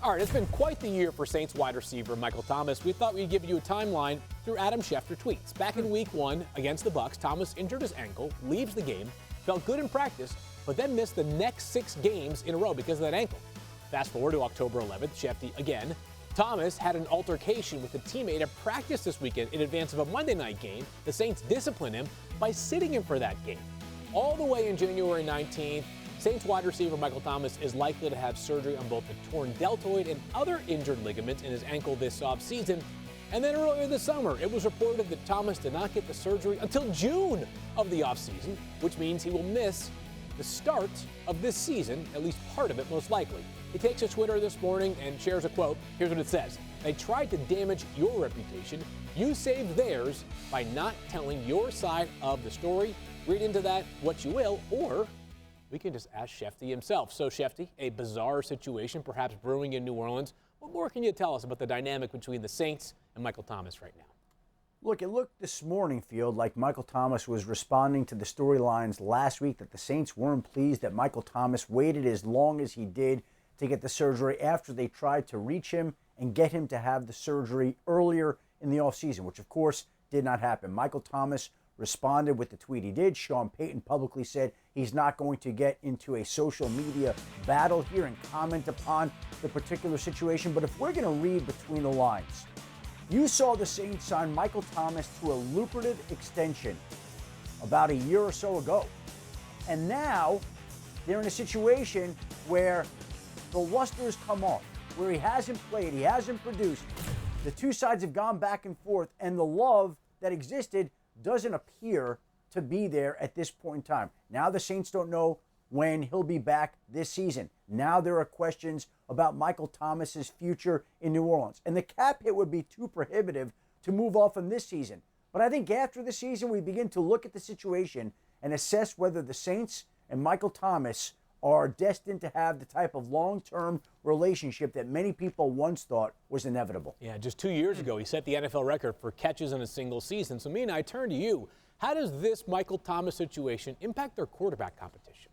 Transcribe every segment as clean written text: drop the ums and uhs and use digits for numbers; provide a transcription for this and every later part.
All right, it's been quite the year for Saints wide receiver Michael Thomas. We thought we'd give you a timeline through Adam Schefter tweets. Back in week 1 against the Bucs, Thomas injured his ankle, leaves the game, felt good in practice, but then missed the next 6 games in a row because of that ankle. Fast forward to October 11th, Schefter again. Thomas had an altercation with a teammate at practice this weekend in advance of a Monday night game. The Saints disciplined him by sitting him for that game. All the way in January 19th, Saints wide receiver Michael Thomas is likely to have surgery on both the torn deltoid and other injured ligaments in his ankle this offseason. And then earlier this summer, it was reported that Thomas did not get the surgery until June of the offseason, which means he will miss the start of this season, at least part of it most likely. He takes to Twitter this morning and shares a quote. Here's what it says. They tried to damage your reputation. You saved theirs by not telling your side of the story. Read into that what you will, or we can just ask Schefter himself. So, Schefter, a bizarre situation perhaps brewing in New Orleans. What more can you tell us about the dynamic between the Saints and Michael Thomas right now? Look, it looked this morning, Field, like Michael Thomas was responding to the storylines last week that the Saints weren't pleased that Michael Thomas waited as long as he did to get the surgery after they tried to reach him and get him to have the surgery earlier in the offseason, which, of course, did not happen. Michael Thomas responded with the tweet he did. Sean Payton publicly said he's not going to get into a social media battle here and comment upon the particular situation. But if we're going to read between the lines, you saw the Saints sign Michael Thomas to a lucrative extension about a year or so ago. And now they're in a situation where the luster's come off, where he hasn't played, he hasn't produced. The two sides have gone back and forth, and the love that existed doesn't appear to be there at this point in time. Now the Saints don't know when he'll be back this season. Now there are questions about Michael Thomas's future in New Orleans. And the cap hit would be too prohibitive to move off him this season. But I think after the season, we begin to look at the situation and assess whether the Saints and Michael Thomas are destined to have the type of long-term relationship that many people once thought was inevitable. Yeah, just 2 years ago, he set the NFL record for catches in a single season. So, Mina, I turn to you. How does this Michael Thomas situation impact their quarterback competition?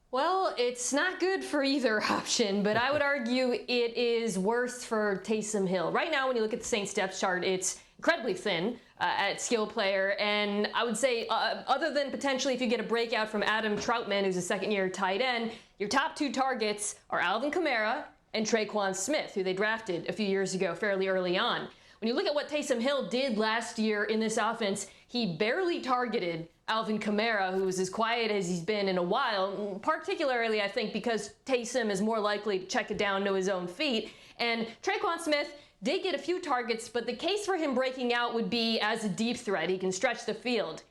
Well, it's not good for either option, but I would argue it is worse for Taysom Hill. Right now, when you look at the Saints depth chart, it's incredibly thin at skill player. And I would say, other than potentially if you get a breakout from Adam Troutman, who's a second-year tight end, your top 2 targets are Alvin Kamara and Traquan Smith, who they drafted a few years ago fairly early on. When you look at what Taysom Hill did last year in this offense, he barely targeted Alvin Kamara, who was as quiet as he's been in a while, particularly, I think, because Taysom is more likely to check it down to his own feet. And Traquan Smith did get a few targets, but the case for him breaking out would be as a deep threat. He can stretch the field.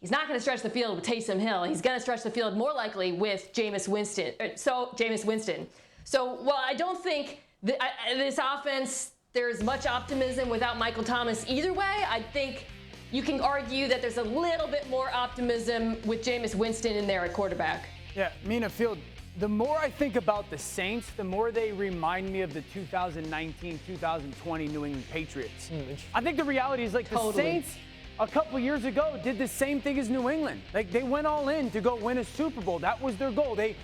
He's not going to stretch the field with Taysom Hill. He's going to stretch the field more likely with Jameis Winston. So while I don't think this offense, there's much optimism without Michael Thomas either way, I think you can argue that there's a little bit more optimism with Jameis Winston in there at quarterback. Yeah, Mina, Field, the more I think about the Saints, the more they remind me of the 2019-2020 New England Patriots. I think the reality is like the Saints a couple years ago did the same thing as New England. Like they went all in to go win a Super Bowl. That was their goal. They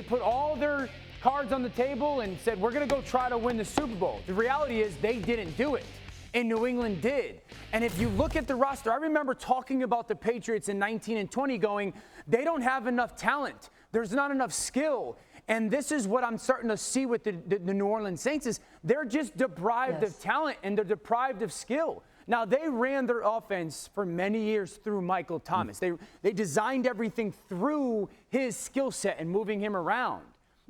put all their cards on the table and said, we're going to go try to win the Super Bowl. The reality is they didn't do it. And New England did. And if you look at the roster, I remember talking about the Patriots in 19 and 20 going, they don't have enough talent. There's not enough skill. And this is what I'm starting to see with the New Orleans Saints is they're just deprived of talent and they're deprived of skill. Now, they ran their offense for many years through Michael Thomas. They designed everything through his skill set and moving him around.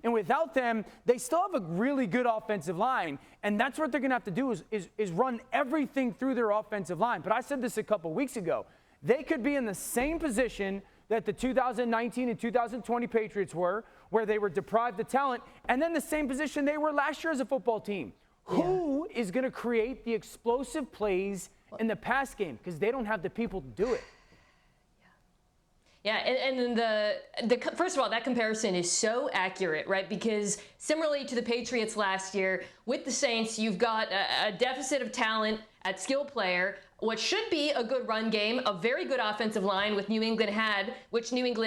And without them, they still have a really good offensive line. And that's what they're going to have to do is run everything through their offensive line. But I said this a couple weeks ago. They could be in the same position that the 2019 and 2020 Patriots were, where they were deprived of talent, and then the same position they were last year as a football team. Yeah. Who is going to create the explosive plays in the pass game? Because they don't have the people to do it. Yeah, and the first of all, that comparison is so accurate, right? Because similarly to the Patriots last year, with the Saints, you've got a deficit of talent at skill player, what should be a good run game, a very good offensive line, which New England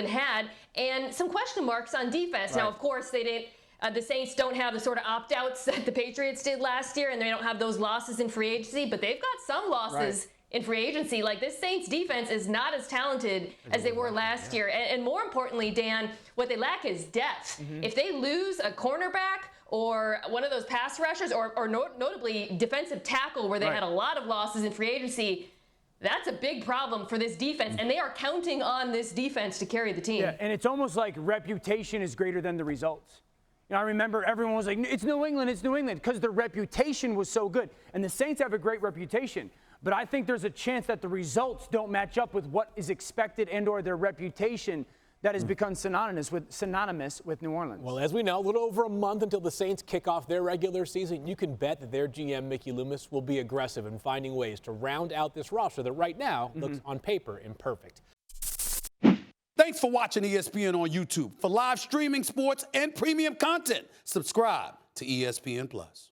had, and some question marks on defense. Right. Now, of course, they didn't The Saints don't have the sort of opt-outs that the Patriots did last year, and they don't have those losses in free agency, but they've got some losses in free agency. Like, this Saints defense is not as talented as they were last year. And more importantly, Dan, what they lack is depth. If they lose a cornerback or one of those pass rushers, or notably defensive tackle, where they had a lot of losses in free agency, that's a big problem for this defense, and they are counting on this defense to carry the team. Yeah, and it's almost like reputation is greater than the results. You know, I remember everyone was like, it's New England, because their reputation was so good. And the Saints have a great reputation. But I think there's a chance that the results don't match up with what is expected and or their reputation that has become synonymous with New Orleans. Well, as we know, a little over a month until the Saints kick off their regular season. You can bet that their GM, Mickey Loomis, will be aggressive in finding ways to round out this roster that right now looks on paper imperfect. Thanks for watching ESPN on YouTube. For live streaming, sports, and premium content, subscribe to ESPN+.